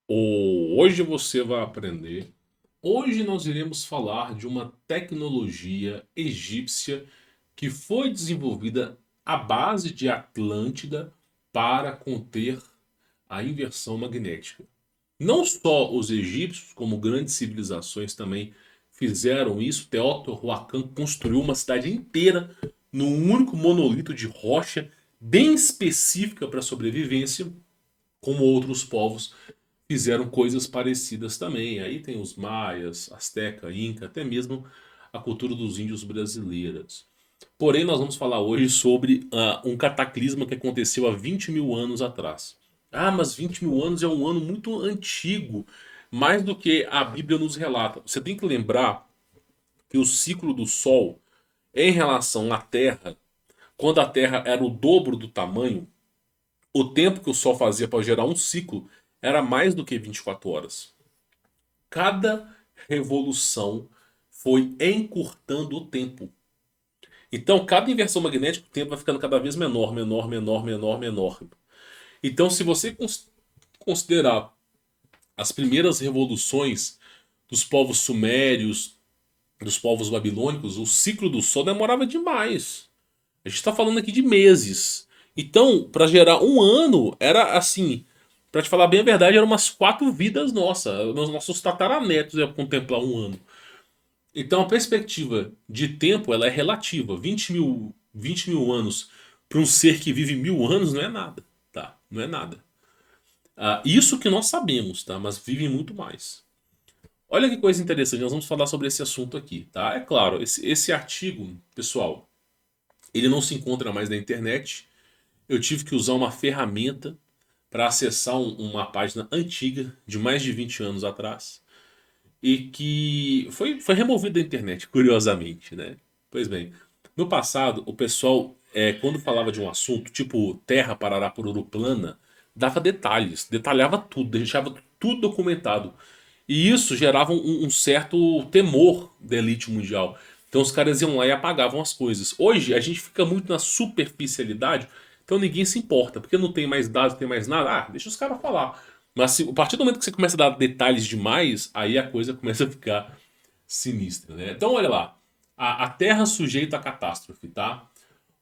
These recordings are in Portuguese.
Hoje você vai aprender. Hoje nós iremos falar de uma tecnologia egípcia que foi desenvolvida à base de Atlântida para conter a inversão magnética. Não só os egípcios, como grandes civilizações também fizeram isso. Teotihuacan construiu uma cidade inteira num único monolito de rocha bem específica para a sobrevivência, como outros povos fizeram coisas parecidas também. Aí tem os maias, asteca, inca, até mesmo a cultura dos índios brasileiras. Porém, nós vamos falar hoje sobre um cataclisma que aconteceu há 20 mil anos atrás. Ah, mas 20 mil anos é um ano muito antigo, mais do que a Bíblia nos relata. Você tem que lembrar que o ciclo do Sol, em relação à Terra, quando a Terra era o dobro do tamanho, o tempo que o Sol fazia para gerar um ciclo era mais do que 24 horas. Cada revolução foi encurtando o tempo. Então, cada inversão magnética, o tempo vai ficando cada vez menor, menor, menor, menor, menor. Então, se você considerar as primeiras revoluções dos povos sumérios, dos povos babilônicos, o ciclo do Sol demorava demais. A gente está falando aqui de meses. Então, para gerar um ano, era assim. Para te falar bem a verdade, eram umas 4 vidas nossas. Nossos tataranetos iam contemplar um ano. Então, a perspectiva de tempo ela é relativa. 20 mil anos para um ser que vive 1000 anos não é nada. Tá? Não é nada. Isso que nós sabemos, tá? Mas vivem muito mais. Olha que coisa interessante, nós vamos falar sobre esse assunto aqui, tá? É claro, esse artigo, pessoal, ele não se encontra mais na internet. Eu tive que usar uma ferramenta para acessar uma página antiga de mais de 20 anos atrás e que foi removida da internet, curiosamente, né? Pois bem, no passado, o pessoal, quando falava de um assunto, tipo Terra parará por plana, dava detalhes, detalhava tudo, deixava tudo documentado. E isso gerava um certo temor da elite mundial. Então os caras iam lá e apagavam as coisas. Hoje a gente fica muito na superficialidade, então ninguém se importa, porque não tem mais dados, não tem mais nada. Ah, deixa os caras falar. Mas a partir do momento que você começa a dar detalhes demais, aí a coisa começa a ficar sinistra, né? Então olha lá. A Terra sujeita à catástrofe, tá?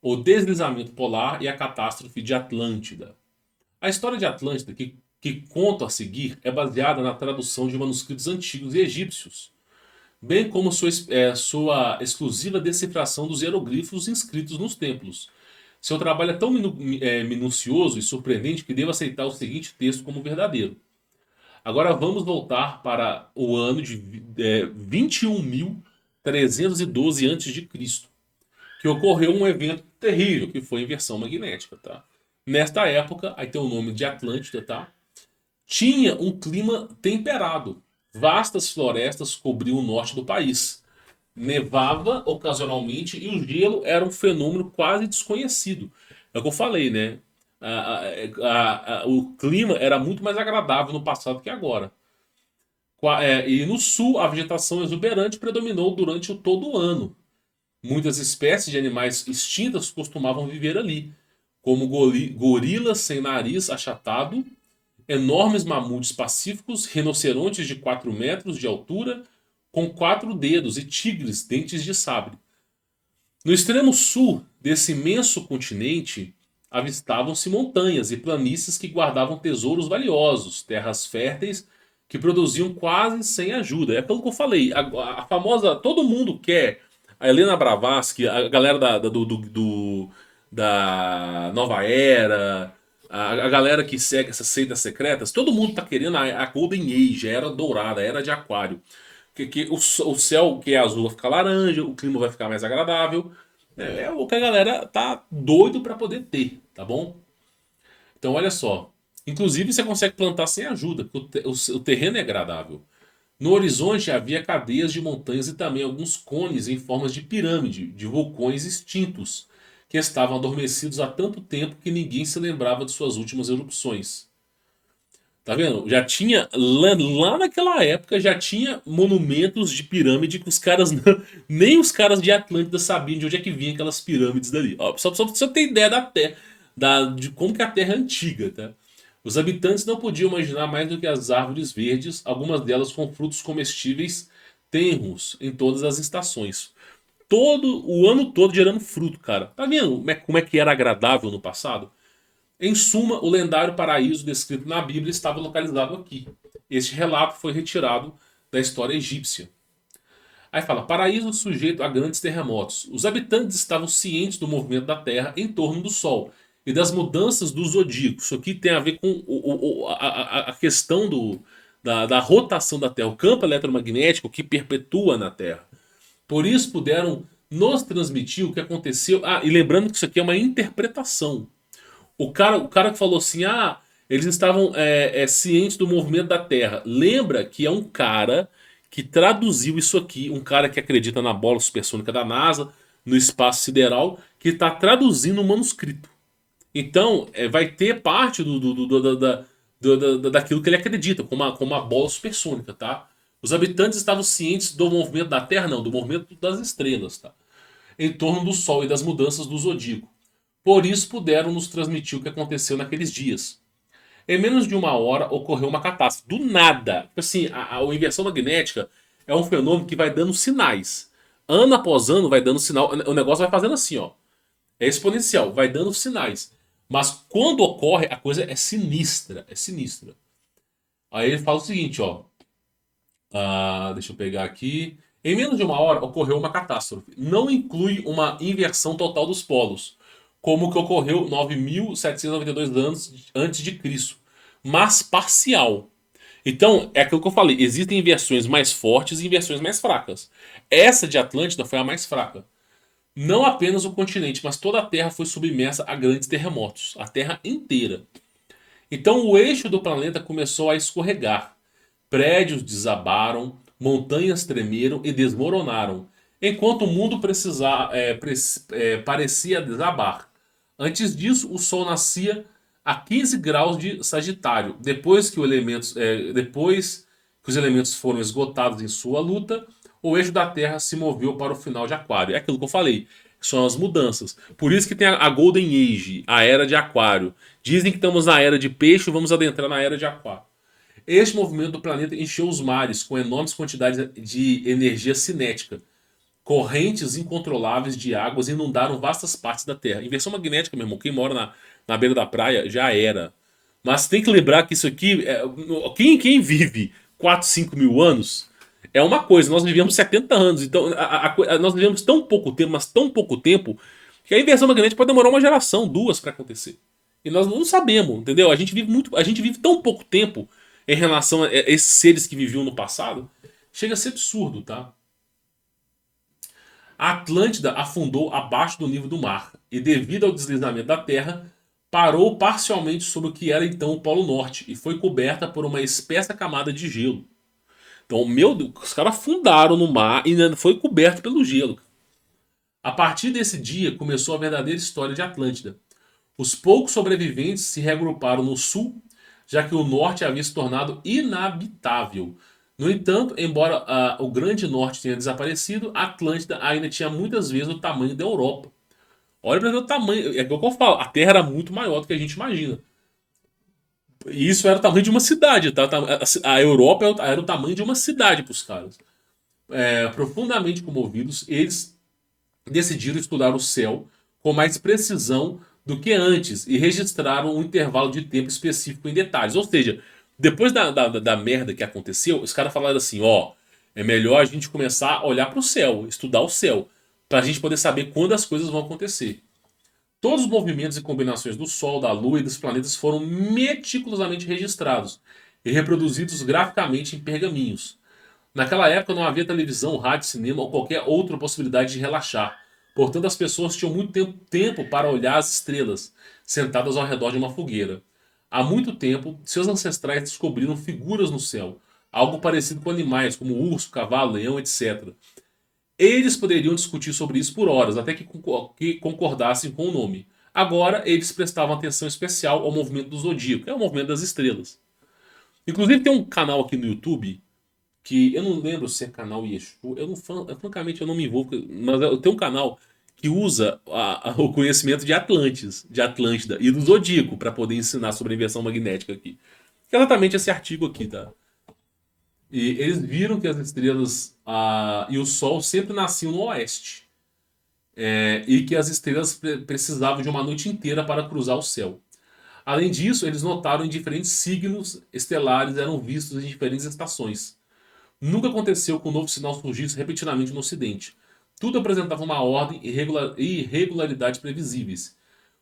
O deslizamento polar e a catástrofe de Atlântida. A história de Atlântida, que conto a seguir, é baseada na tradução de manuscritos antigos e egípcios, bem como sua exclusiva decifração dos hieroglifos inscritos nos templos. Seu trabalho é tão minucioso e surpreendente que devo aceitar o seguinte texto como verdadeiro. Agora vamos voltar para o ano de 21.312 a.C., que ocorreu um evento terrível, que foi a inversão magnética, tá? Nesta época, aí tem o nome de Atlântida, tá? Tinha um clima temperado. Vastas florestas cobriam o norte do país. Nevava ocasionalmente e o gelo era um fenômeno quase desconhecido. É o que eu falei, né? O clima era muito mais agradável no passado que agora. E no sul, a vegetação exuberante predominou durante todo o ano. Muitas espécies de animais extintas costumavam viver ali, como gorilas sem nariz achatado, enormes mamutes pacíficos, rinocerontes de 4 metros de altura, com 4 dedos, e tigres dentes de sabre. No extremo sul desse imenso continente, avistavam-se montanhas e planícies que guardavam tesouros valiosos, terras férteis que produziam quase sem ajuda. É aquilo que eu falei, a famosa. Todo mundo quer. A Helena Blavatsky, a galera da Nova Era, a galera que segue essas seitas secretas, todo mundo tá querendo a Golden Age, a Era Dourada, a Era de Aquário. Que o céu que é azul vai ficar laranja, o clima vai ficar mais agradável. É o que a galera tá doido para poder ter, tá bom? Então olha só. Inclusive você consegue plantar sem ajuda, porque o terreno é agradável. No horizonte havia cadeias de montanhas e também alguns cones em formas de pirâmide, de vulcões extintos, que estavam adormecidos há tanto tempo que ninguém se lembrava de suas últimas erupções. Tá vendo? Já tinha, lá naquela época, já tinha monumentos de pirâmide que os caras, nem os caras de Atlântida sabiam de onde é que vinha aquelas pirâmides dali. Ó, só pra você ter ideia de como que a Terra é antiga, tá? Os habitantes não podiam imaginar mais do que as árvores verdes, algumas delas com frutos comestíveis tenros em todas as estações. Todo o ano todo gerando fruto, cara. Tá vendo como é que era agradável no passado? Em suma, o lendário paraíso descrito na Bíblia estava localizado aqui. Este relato foi retirado da história egípcia. Aí fala: paraíso sujeito a grandes terremotos. Os habitantes estavam cientes do movimento da Terra em torno do Sol e das mudanças do zodíaco. Isso aqui tem a ver com a questão da rotação da Terra, o campo eletromagnético que perpetua na Terra. Por isso puderam nos transmitir o que aconteceu. Ah, e lembrando que isso aqui é uma interpretação. O cara que falou assim: ah, eles estavam cientes do movimento da Terra. Lembra que é um cara que traduziu isso aqui, um cara que acredita na bola supersônica da NASA, no espaço sideral, que está traduzindo o manuscrito. Então, vai ter parte daquilo que ele acredita, como a bola supersônica, tá? Os habitantes estavam cientes do movimento da Terra, não, do movimento das estrelas, tá? Em torno do Sol e das mudanças do zodíaco. Por isso puderam nos transmitir o que aconteceu naqueles dias. Em menos de uma hora ocorreu uma catástrofe. Do nada. Tipo assim, a inversão magnética é um fenômeno que vai dando sinais. Ano após ano vai dando sinal. O negócio vai fazendo assim, ó. É exponencial, vai dando sinais. Mas quando ocorre, a coisa é sinistra. É sinistra. Aí ele fala o seguinte, ó. Deixa eu pegar aqui. Em menos de uma hora ocorreu uma catástrofe. Não inclui uma inversão total dos polos, como o que ocorreu 9.792 anos antes de Cristo, mas parcial. Então, é aquilo que eu falei, existem inversões mais fortes e inversões mais fracas. Essa de Atlântida foi a mais fraca. Não apenas o continente, mas toda a Terra foi submersa a grandes terremotos, a Terra inteira. Então, o eixo do planeta começou a escorregar. Prédios desabaram, montanhas tremeram e desmoronaram, enquanto o mundo parecia desabar. Antes disso, o Sol nascia a 15 graus de Sagitário. Depois que os elementos foram esgotados em sua luta, o eixo da Terra se moveu para o final de Aquário. É aquilo que eu falei. São as mudanças. Por isso que tem a Golden Age, a Era de Aquário. Dizem que estamos na Era de Peixe e vamos adentrar na Era de Aquário. Este movimento do planeta encheu os mares com enormes quantidades de energia cinética. Correntes incontroláveis de águas inundaram vastas partes da Terra. Inversão magnética, meu irmão. Quem mora na beira da praia já era. Mas tem que lembrar que isso aqui. Quem vive 4, 5 mil anos é uma coisa. Nós vivemos 70 anos. Então nós vivemos tão pouco tempo, mas tão pouco tempo, que a inversão magnética pode demorar uma geração, duas para acontecer. E nós não sabemos, entendeu? A gente vive tão pouco tempo em relação a esses seres que viviam no passado, chega a ser absurdo, tá? A Atlântida afundou abaixo do nível do mar e, devido ao deslizamento da Terra, parou parcialmente sobre o que era então o Polo Norte e foi coberta por uma espessa camada de gelo. Então, meu Deus, os caras afundaram no mar e ainda foi coberto pelo gelo. A partir desse dia começou a verdadeira história de Atlântida. Os poucos sobreviventes se reagruparam no sul, já que o norte havia se tornado inabitável. No entanto, embora o grande norte tenha desaparecido, a Atlântida ainda tinha muitas vezes o tamanho da Europa. Olha para ver o tamanho. É o que eu falo, a Terra era muito maior do que a gente imagina. E isso era o tamanho de uma cidade, tá? A Europa era o tamanho de uma cidade para os caras. Profundamente comovidos, eles decidiram estudar o céu com mais precisão do que antes e registraram um intervalo de tempo específico em detalhes. Ou seja, depois da merda que aconteceu, os caras falaram assim: ó, é melhor a gente começar a olhar para o céu, estudar o céu, para a gente poder saber quando as coisas vão acontecer. Todos os movimentos e combinações do Sol, da Lua e dos planetas foram meticulosamente registrados e reproduzidos graficamente em pergaminhos. Naquela época não havia televisão, rádio, cinema ou qualquer outra possibilidade de relaxar. Portanto, as pessoas tinham muito tempo para olhar as estrelas, sentadas ao redor de uma fogueira. Há muito tempo, seus ancestrais descobriram figuras no céu, algo parecido com animais como urso, cavalo, leão, etc. Eles poderiam discutir sobre isso por horas, até que concordassem com o nome. Agora, eles prestavam atenção especial ao movimento do zodíaco, é o movimento das estrelas. Inclusive, tem um canal aqui no YouTube que eu não lembro se é canal Yeshu, francamente eu não me envolvo, mas eu tenho um canal que usa o conhecimento de Atlantis, de Atlântida e do Zodíaco para poder ensinar sobre a inversão magnética aqui. Que é exatamente esse artigo aqui, tá? E eles viram que as estrelas e o Sol sempre nasciam no oeste. E que as estrelas precisavam de uma noite inteira para cruzar o céu. Além disso, eles notaram que diferentes signos estelares eram vistos em diferentes estações. Nunca aconteceu que um novo sinal surgisse repetidamente no Ocidente. Tudo apresentava uma ordem e irregularidades previsíveis,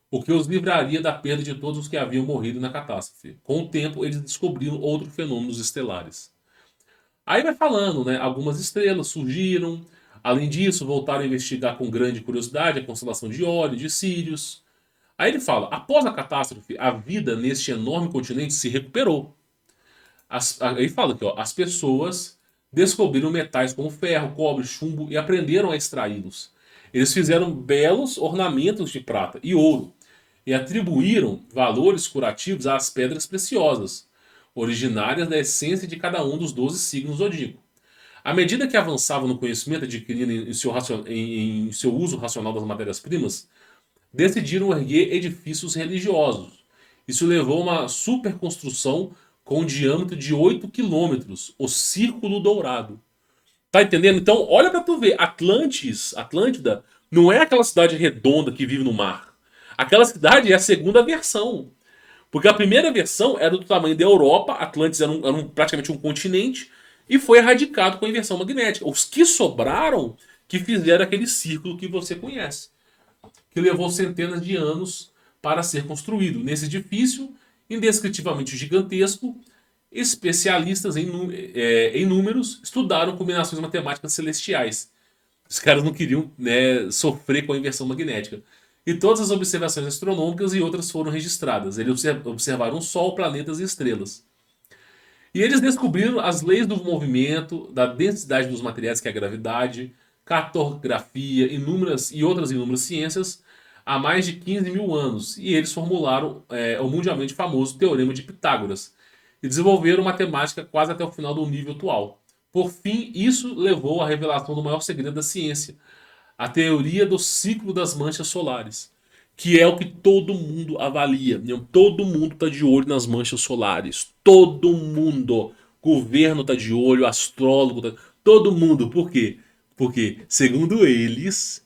o que os livraria da perda de todos os que haviam morrido na catástrofe. Com o tempo, eles descobriram outros fenômenos estelares. Aí vai falando, né? Algumas estrelas surgiram. Além disso, voltaram a investigar com grande curiosidade a constelação de Órion, de Sírius. Aí ele fala: após a catástrofe, a vida neste enorme continente se recuperou. Aí fala que ó, as pessoas descobriram metais como ferro, cobre, chumbo e aprenderam a extraí-los. Eles fizeram belos ornamentos de prata e ouro e atribuíram valores curativos às pedras preciosas, originárias da essência de cada um dos 12 signos zodíacos. À medida que avançavam no conhecimento adquirido em seu uso racional das matérias-primas, decidiram erguer edifícios religiosos. Isso levou a uma superconstrução com um diâmetro de 8 quilômetros, o Círculo Dourado. Tá entendendo? Então, olha pra tu ver, Atlântida, não é aquela cidade redonda que vive no mar. Aquela cidade é a segunda versão. Porque a primeira versão era do tamanho da Europa, Atlantis era praticamente um continente, e foi erradicado com a inversão magnética. Os que sobraram que fizeram aquele círculo que você conhece, que levou centenas de anos para ser construído. Nesse edifício, indescritivelmente gigantesco, especialistas em números estudaram combinações matemáticas celestiais. Os caras não queriam, né, sofrer com a inversão magnética. E todas as observações astronômicas e outras foram registradas. Eles observaram o Sol, planetas e estrelas. E eles descobriram as leis do movimento, da densidade dos materiais, que é a gravidade, cartografia e outras inúmeras ciências há mais de 15 mil anos. E eles formularam o mundialmente famoso Teorema de Pitágoras e desenvolveram matemática quase até o final do nível atual. Por fim, isso levou à revelação do maior segredo da ciência, a teoria do ciclo das manchas solares, que é o que todo mundo avalia. Né? Todo mundo está de olho nas manchas solares. Todo mundo. Governo está de olho, astrólogo, todo mundo. Por quê? Porque, segundo eles,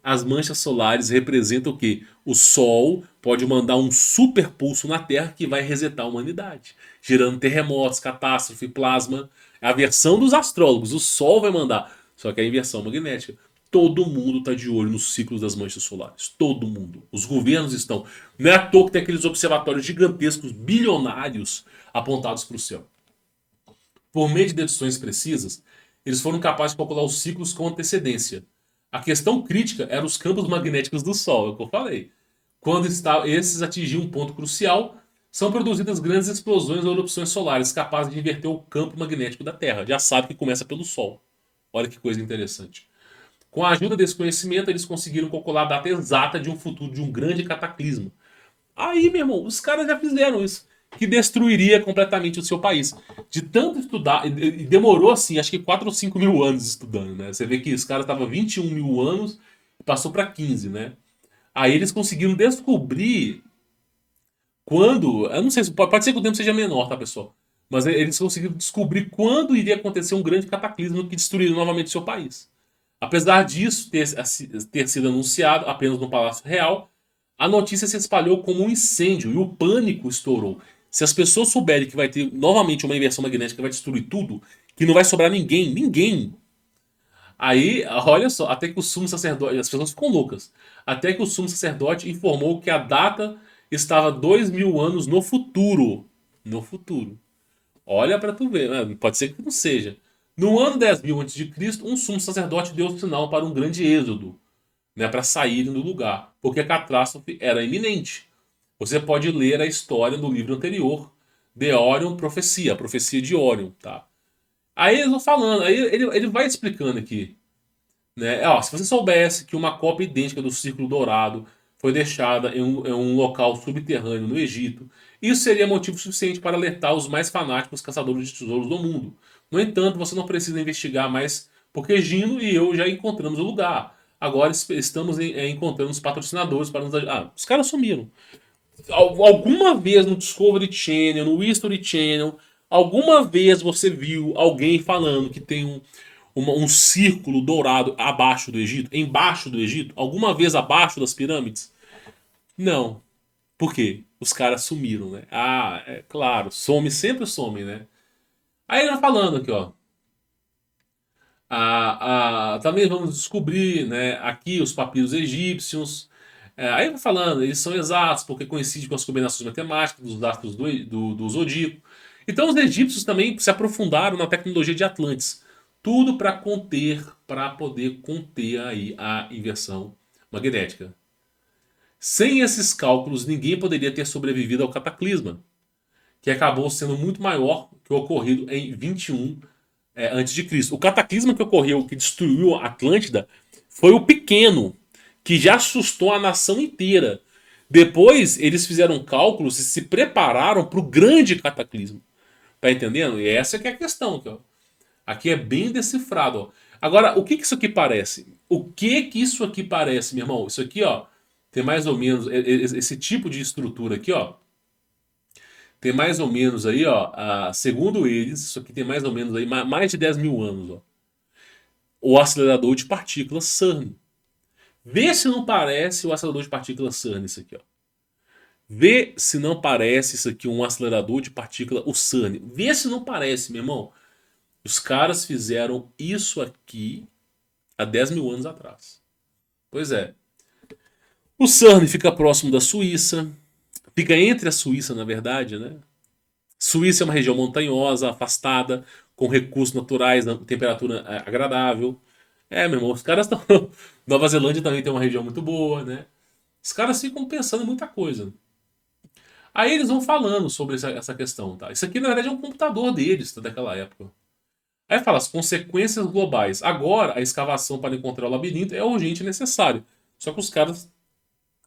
as manchas solares representam o quê? O Sol pode mandar um super pulso na Terra que vai resetar a humanidade, gerando terremotos, catástrofe, plasma. É a versão dos astrólogos. O Sol vai mandar. Só que é a inversão magnética. Todo mundo está de olho nos ciclos das manchas solares. Todo mundo. Os governos estão. Não é à toa que tem aqueles observatórios gigantescos, bilionários, apontados para o céu. Por meio de deduções precisas, eles foram capazes de calcular os ciclos com antecedência. A questão crítica era os campos magnéticos do Sol, é o que eu falei. Quando esses atingiam um ponto crucial, são produzidas grandes explosões ou erupções solares capazes de inverter o campo magnético da Terra. Já sabe que começa pelo Sol. Olha que coisa interessante. Com a ajuda desse conhecimento, eles conseguiram calcular a data exata de um futuro, de um grande cataclismo. Aí, meu irmão, os caras já fizeram isso. Que destruiria completamente o seu país. De tanto estudar, e demorou assim, acho que 4 ou 5 mil anos estudando, né? Você vê que os caras estavam 21 mil anos e passou para 15, né? Aí eles conseguiram descobrir quando. Eu não sei se pode ser que o tempo seja menor, tá, pessoal? Mas eles conseguiram descobrir quando iria acontecer um grande cataclismo que destruiria novamente o seu país. Apesar disso ter sido anunciado apenas no Palácio Real, a notícia se espalhou como um incêndio e o pânico estourou. Se as pessoas souberem que vai ter novamente uma inversão magnética que vai destruir tudo, que não vai sobrar ninguém, ninguém. Aí, olha só, até que o sumo sacerdote, as pessoas ficam loucas, até que o sumo sacerdote informou que a data estava 2000 anos no futuro. No futuro. Olha pra tu ver, né? Pode ser que não seja. No ano 10.000 a.C., um sumo sacerdote deu sinal para um grande êxodo, né, para saírem do lugar, porque a catástrofe era iminente. Você pode ler a história no livro anterior, The Orion Profecia, a profecia de Orion, tá? Aí eles vão falando, aí ele vai explicando aqui, né? Ó, se você soubesse que uma cópia idêntica do Círculo Dourado foi deixada em um local subterrâneo no Egito, isso seria motivo suficiente para alertar os mais fanáticos caçadores de tesouros do mundo. No entanto, você não precisa investigar mais, porque Gino e eu já encontramos o lugar. agora estamos encontrando os patrocinadores para nos ajudar. Os caras sumiram. Alguma vez no Discovery Channel, no History Channel, alguma vez você viu alguém falando que tem um círculo dourado abaixo do Egito? Embaixo do Egito? Alguma vez abaixo das pirâmides? Não. Por quê? Os caras sumiram, né? Ah, é claro, sempre some, né? Aí ele vai falando aqui, ó. Também vamos descobrir, né, aqui os papiros egípcios. Aí vai falando, eles são exatos porque coincidem com as combinações matemáticas dos astros do zodíaco. Então os egípcios também se aprofundaram na tecnologia de Atlantes. Tudo para poder conter aí a inversão magnética. Sem esses cálculos, ninguém poderia ter sobrevivido ao cataclisma, que acabou sendo muito maior que o ocorrido em 21 antes de Cristo. O cataclisma que ocorreu, que destruiu a Atlântida, foi o pequeno, que já assustou a nação inteira. Depois eles fizeram cálculos e se prepararam para o grande cataclismo. Tá entendendo? E essa que é a questão. Aqui é bem decifrado. Ó. Agora, o que isso aqui parece? O que isso aqui parece, meu irmão? Isso aqui, ó, tem mais ou menos esse tipo de estrutura aqui, ó. Tem mais ou menos aí, ó, segundo eles, isso aqui tem mais ou menos aí mais de 10 mil anos, ó. O acelerador de partículas CERN. Vê se não parece o acelerador de partículas CERN isso aqui, ó. Vê se não parece isso aqui um acelerador de partícula, o CERN. Vê se não parece, meu irmão. Os caras fizeram isso aqui há 10 mil anos atrás. Pois é. O CERN fica próximo da Suíça. Fica entre a Suíça, na verdade, né? Suíça é uma região montanhosa, afastada, com recursos naturais, temperatura agradável. Meu irmão, os caras estão. Nova Zelândia também tem uma região muito boa, né? Os caras ficam pensando em muita coisa. Aí eles vão falando sobre essa questão, tá? Isso aqui, na verdade, é um computador deles, tá, daquela época. Aí fala as consequências globais. Agora, a escavação para encontrar o labirinto é urgente e necessário. Só que os caras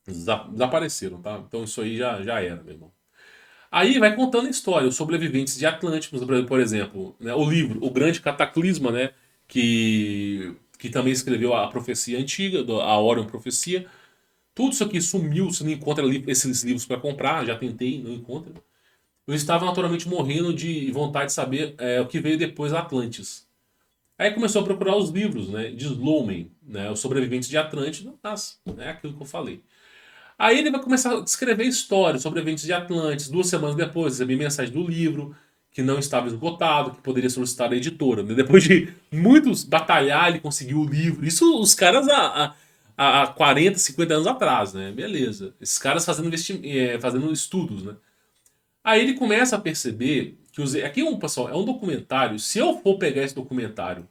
desapareceram, tá? Então isso aí já era, meu irmão. Aí vai contando a história, os sobreviventes de Atlântico, por exemplo, né, o livro O Grande Cataclisma, né, que também escreveu a profecia antiga, a Orion Profecia. Tudo isso aqui sumiu, você não encontra esses livros para comprar, já tentei, não encontra. Eu estava naturalmente morrendo de vontade de saber o que veio depois da Atlantis. Aí começou a procurar os livros, né, de Sloman, né, os sobreviventes de Atlântida, é aquilo que eu falei. Aí ele vai começar a descrever histórias sobre eventos de Atlantis. 2 semanas depois, recebi mensagem do livro, que não estava esgotado, que poderia solicitar a editora. Depois de muitos batalhar, ele conseguiu o livro. Isso os caras há 40, 50 anos atrás, né? Beleza. Esses caras fazendo estudos, né? Aí ele começa a perceber que aqui, pessoal, é um documentário. Se eu for pegar esse documentário,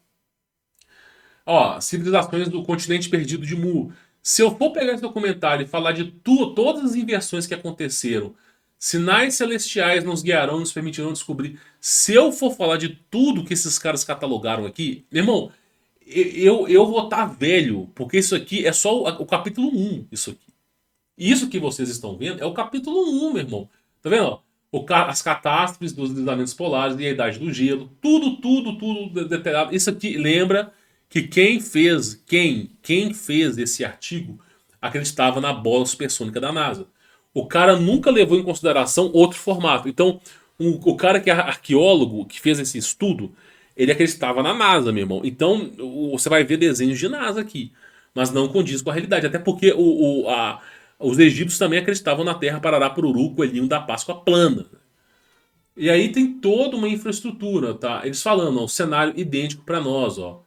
ó, Civilizações do Continente Perdido de Mu. Se eu for pegar esse documentário e falar de todas as inversões que aconteceram, sinais celestiais nos guiarão, nos permitirão descobrir. Se eu for falar de tudo que esses caras catalogaram aqui, meu irmão, eu vou estar velho, porque isso aqui é só o capítulo 1. Isso aqui. Isso que vocês estão vendo é o capítulo 1, meu irmão. Tá vendo? As catástrofes dos deslizamentos polares e a idade do gelo. Tudo detalhado. Isso aqui lembra que quem fez esse artigo acreditava na bola supersônica da NASA. O cara nunca levou em consideração outro formato. Então, o cara que é arqueólogo, que fez esse estudo, ele acreditava na NASA, meu irmão. Então, você vai ver desenhos de NASA aqui, mas não condiz com a realidade. Até porque os egípcios também acreditavam na Terra, Parará, Pururu, Coelhinho da Páscoa plana. E aí tem toda uma infraestrutura, tá? Eles falando, ó, um cenário idêntico para nós, ó.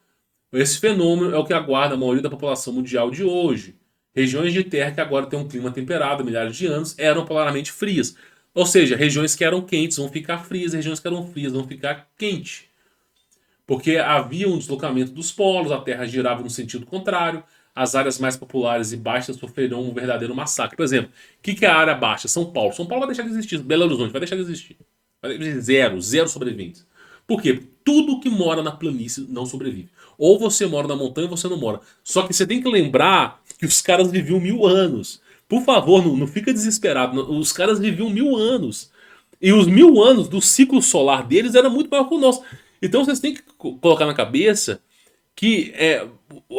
Esse fenômeno é o que aguarda a maioria da população mundial de hoje. Regiões de terra que agora têm um clima temperado há milhares de anos eram polarmente frias. Ou seja, regiões que eram quentes vão ficar frias, regiões que eram frias vão ficar quentes. Porque havia um deslocamento dos polos, a Terra girava no sentido contrário, as áreas mais populares e baixas sofrerão um verdadeiro massacre. Por exemplo, o que é a área baixa? São Paulo. São Paulo vai deixar de existir. Belo Horizonte vai deixar de existir. Zero sobreviventes. Por quê? Tudo que mora na planície não sobrevive. Ou você mora na montanha ou você não mora. Só que você tem que lembrar que os caras viviam 1000 anos. Por favor, não fica desesperado. Os caras viviam 1000 anos. E os 1000 anos do ciclo solar deles era muito maior que o nosso. Então vocês têm que colocar na cabeça que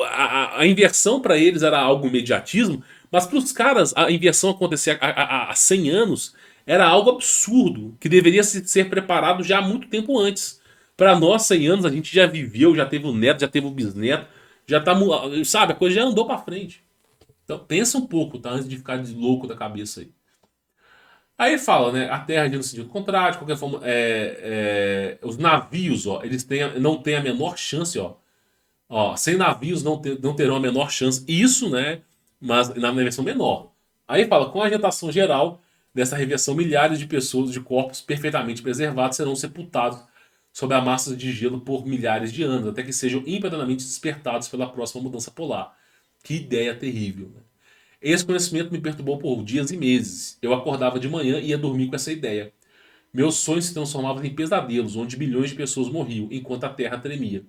a inversão para eles era algo imediatismo, mas para os caras a inversão acontecer há 100 anos era algo absurdo, que deveria ser preparado já há muito tempo antes. Para nós, 100 anos, a gente já viveu, já teve o neto, já teve o bisneto, já tá, sabe, a coisa já andou para frente. Então pensa um pouco, tá? Antes de ficar de louco da cabeça aí. Aí fala, né? A Terra gira no sentido contrário, de qualquer forma, os navios, ó, eles não têm a menor chance, ó. Ó, sem navios não terão a menor chance. Isso, né? Mas na versão menor. Aí fala, com a agitação geral dessa reversão, milhares de pessoas de corpos perfeitamente preservados serão sepultados sob a massa de gelo por milhares de anos, até que sejam imediatamente despertados pela próxima mudança polar. Que ideia terrível, né? Esse conhecimento me perturbou por dias e meses. Eu acordava de manhã e ia dormir com essa ideia. Meus sonhos se transformavam em pesadelos, onde bilhões de pessoas morriam, enquanto a terra tremia.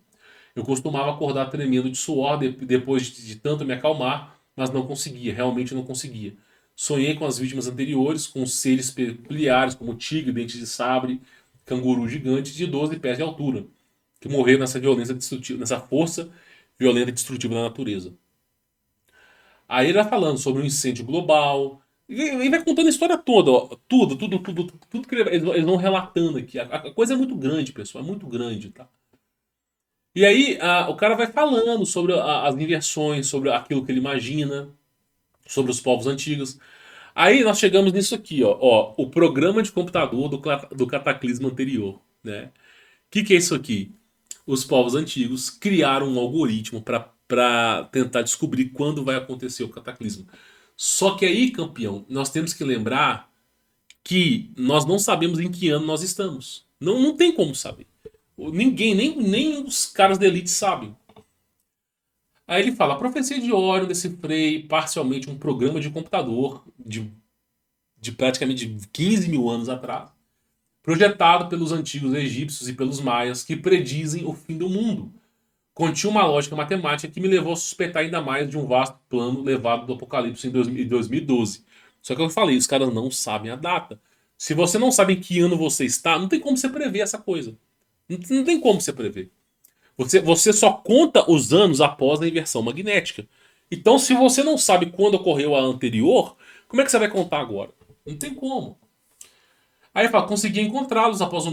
Eu costumava acordar tremendo de suor depois de tanto me acalmar, mas não conseguia, realmente não conseguia. Sonhei com as vítimas anteriores, com seres peculiares como tigre, dentes de sabre, canguru gigante de 12 pés de altura, que morreram nessa violência destrutiva, nessa força violenta e destrutiva da natureza. Aí ele vai falando sobre o incêndio global. E vai contando a história toda, ó. Tudo que eles vão relatando aqui. A coisa é muito grande, pessoal. É muito grande, tá? E aí o cara vai falando sobre as inversões, sobre aquilo que ele imagina, sobre os povos antigos. Aí nós chegamos nisso aqui, ó, o programa de computador do cataclismo anterior, né? O que é isso aqui? Os povos antigos criaram um algoritmo para tentar descobrir quando vai acontecer o cataclismo. Só que aí, campeão, nós temos que lembrar que nós não sabemos em que ano nós estamos. Não tem como saber. Ninguém, nem os caras da elite sabem. Aí ele fala: a profecia de Órion decifrei parcialmente um programa de computador de praticamente 15 mil anos atrás, projetado pelos antigos egípcios e pelos maias, que predizem o fim do mundo. Continha uma lógica matemática que me levou a suspeitar ainda mais de um vasto plano levado do Apocalipse em 2012. Só que eu falei, os caras não sabem a data. Se você não sabe em que ano você está, não tem como você prever essa coisa. Não tem como você prever. Você só conta os anos após a inversão magnética. Então, se você não sabe quando ocorreu a anterior, como é que você vai contar agora? Não tem como. Aí fala, consegui encontrá-los após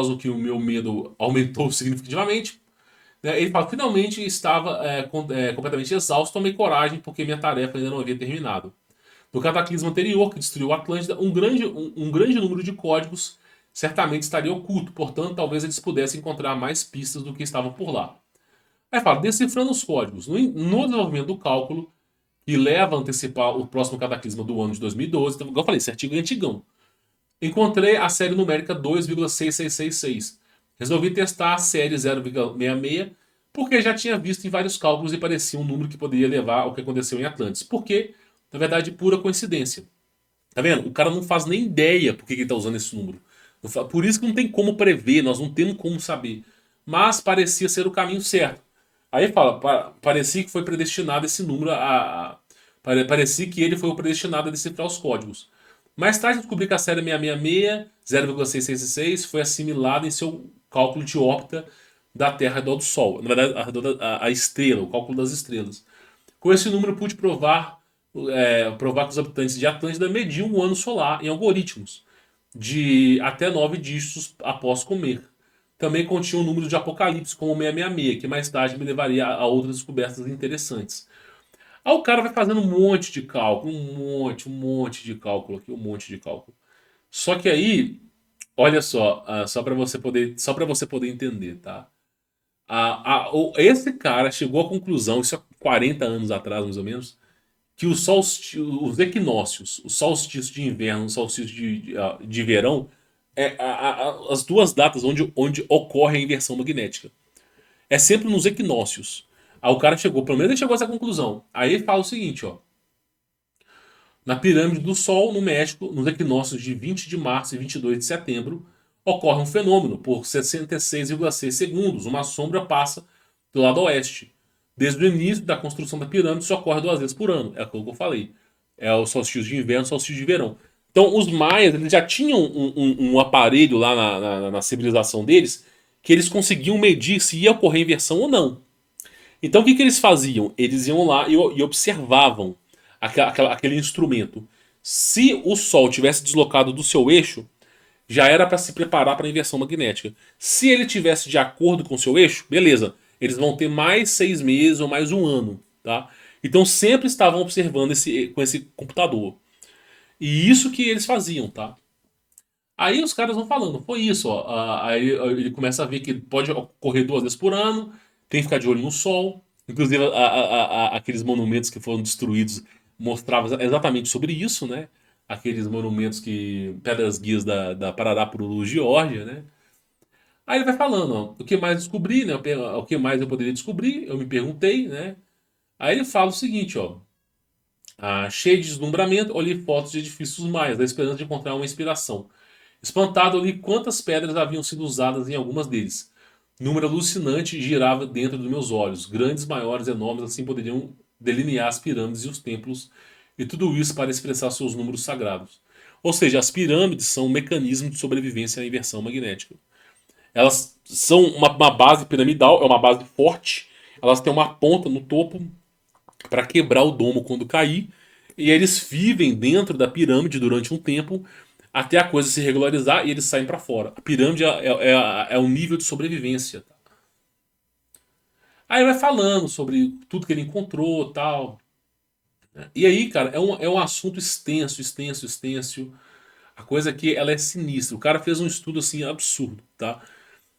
o que o meu medo aumentou significativamente. Né? Ele fala, finalmente estava completamente exausto, tomei coragem porque minha tarefa ainda não havia terminado. No cataclismo anterior, que destruiu a Atlântida, um grande número de códigos certamente estaria oculto, portanto, talvez eles pudessem encontrar mais pistas do que estavam por lá. Aí fala, decifrando os códigos. No desenvolvimento do cálculo, que leva a antecipar o próximo cataclisma do ano de 2012, então, igual eu falei, esse artigo é antigão. Encontrei a série numérica 2,6666. Resolvi testar a série 0,66 porque já tinha visto em vários cálculos e parecia um número que poderia levar ao que aconteceu em Atlantis. Porque, na verdade, pura coincidência. Tá vendo? O cara não faz nem ideia por que ele está usando esse número. Por isso que não tem como prever, nós não temos como saber. Mas parecia ser o caminho certo. Aí fala, parecia que foi predestinado esse número parecia que ele foi o predestinado a decifrar os códigos. Mais tarde descobri que a série 666, 0,666 foi assimilada em seu cálculo de órbita da Terra ao redor do Sol. Na verdade, a estrela, o cálculo das estrelas. Com esse número pude provar que os habitantes de Atlântida mediam o ano solar em algoritmos de até 9 dígitos após comer. Também continha um número de Apocalipse, como o 666, que mais tarde me levaria a outras descobertas interessantes. Aí o cara vai fazendo um monte de cálculo, um monte de cálculo aqui, um monte de cálculo. Só que aí, olha só, só para você poder entender, tá? Esse cara chegou à conclusão, isso há 40 anos atrás, mais ou menos, que os equinócios, o solstício de inverno, o solstício de verão, as duas datas onde ocorre a inversão magnética. É sempre nos equinócios. Aí o cara chegou, pelo menos ele chegou a essa conclusão. Aí ele fala o seguinte, ó. Na pirâmide do Sol, no México, nos equinócios de 20 de março e 22 de setembro, ocorre um fenômeno. Por 66,6 segundos, uma sombra passa do lado oeste. Desde o início da construção da pirâmide, isso ocorre 2 vezes por ano. É aquilo que eu falei. É o solstício de inverno e o solstício de verão. Então, os maias eles já tinham um aparelho lá na civilização deles que eles conseguiam medir se ia ocorrer inversão ou não. Então o que eles faziam? Eles iam lá e observavam aquele instrumento. Se o Sol tivesse deslocado do seu eixo, já era para se preparar para a inversão magnética. Se ele tivesse de acordo com o seu eixo, beleza. Eles vão ter mais 6 meses ou mais um ano. Tá? Então sempre estavam observando com esse computador. E isso que eles faziam, tá? Aí os caras vão falando, foi isso, ó. Aí ele começa a ver que pode ocorrer 2 vezes por ano, tem que ficar de olho no sol. Inclusive, aqueles monumentos que foram destruídos mostravam exatamente sobre isso, né? Aqueles monumentos que. Pedras guias da Pararapuru, Geórgia, né? Aí ele vai falando, ó, o que mais descobri, né? O que mais eu poderia descobrir? Eu me perguntei, né? Aí ele fala o seguinte, ó. Cheio de deslumbramento, olhei fotos de edifícios maias, da esperança de encontrar uma inspiração. Espantado, eu li quantas pedras haviam sido usadas em algumas deles. Número alucinante girava dentro dos meus olhos. Grandes, maiores, enormes, assim poderiam delinear as pirâmides e os templos, e tudo isso para expressar seus números sagrados. Ou seja, as pirâmides são um mecanismo de sobrevivência à inversão magnética. Elas são uma base piramidal, é uma base forte. Elas têm uma ponta no topo para quebrar o domo quando cair. E eles vivem dentro da pirâmide durante um tempo até a coisa se regularizar e eles saem para fora. A pirâmide é um nível de sobrevivência. Aí vai falando sobre tudo que ele encontrou tal. E aí, cara, é um assunto extenso, extenso, extenso. A coisa aqui, ela é sinistra. O cara fez um estudo assim absurdo, tá?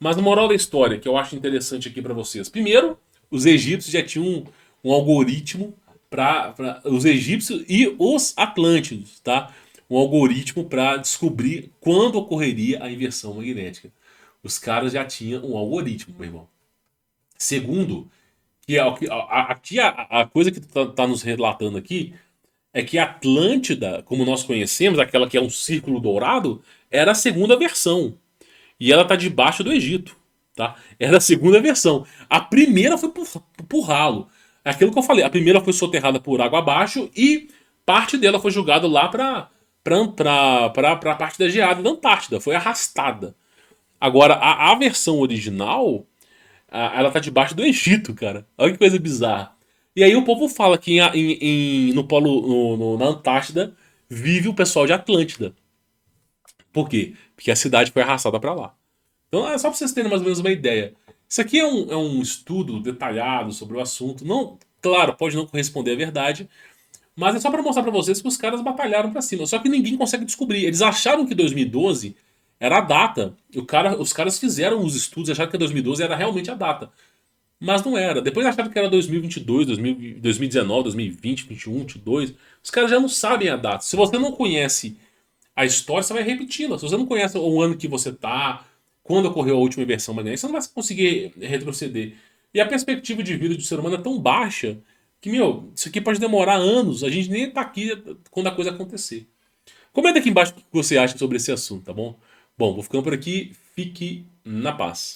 Mas a moral da história que eu acho interessante aqui para vocês. Primeiro, os egípcios já tinham um algoritmo para os egípcios e os atlântidos, tá? Um algoritmo para descobrir quando ocorreria a inversão magnética. Os caras já tinham um algoritmo, meu irmão. Segundo, aqui a coisa que tá nos relatando aqui é que a Atlântida, como nós conhecemos, aquela que é um círculo dourado, era a segunda versão. E ela tá debaixo do Egito, tá? Era a segunda versão. A primeira foi por ralo. É aquilo que eu falei. A primeira foi soterrada por água abaixo e parte dela foi jogada lá pra parte da geada da Antártida. Foi arrastada. Agora, a versão original, ela tá debaixo do Egito, cara. Olha que coisa bizarra. E aí o povo fala que no polo, na Antártida vive o pessoal de Atlântida. Por quê? Porque a cidade foi arrastada pra lá. Então é só para vocês terem mais ou menos uma ideia. Isso aqui é um estudo detalhado sobre o assunto. Não, claro, pode não corresponder à verdade, mas é só para mostrar para vocês que os caras batalharam para cima. Só que ninguém consegue descobrir. Eles acharam que 2012 era a data. Os caras fizeram os estudos e acharam que 2012 era realmente a data. Mas não era. Depois acharam que era 2022, 2019, 2020, 21, 22. Os caras já não sabem a data. Se você não conhece a história, você vai repeti-la. Se você não conhece o ano que você tá, quando ocorreu a última inversão magnética, você não vai conseguir retroceder. E a perspectiva de vida do ser humano é tão baixa que, meu, isso aqui pode demorar anos. A gente nem tá aqui quando a coisa acontecer. Comenta aqui embaixo o que você acha sobre esse assunto, tá bom? Bom, vou ficando por aqui. Fique na paz.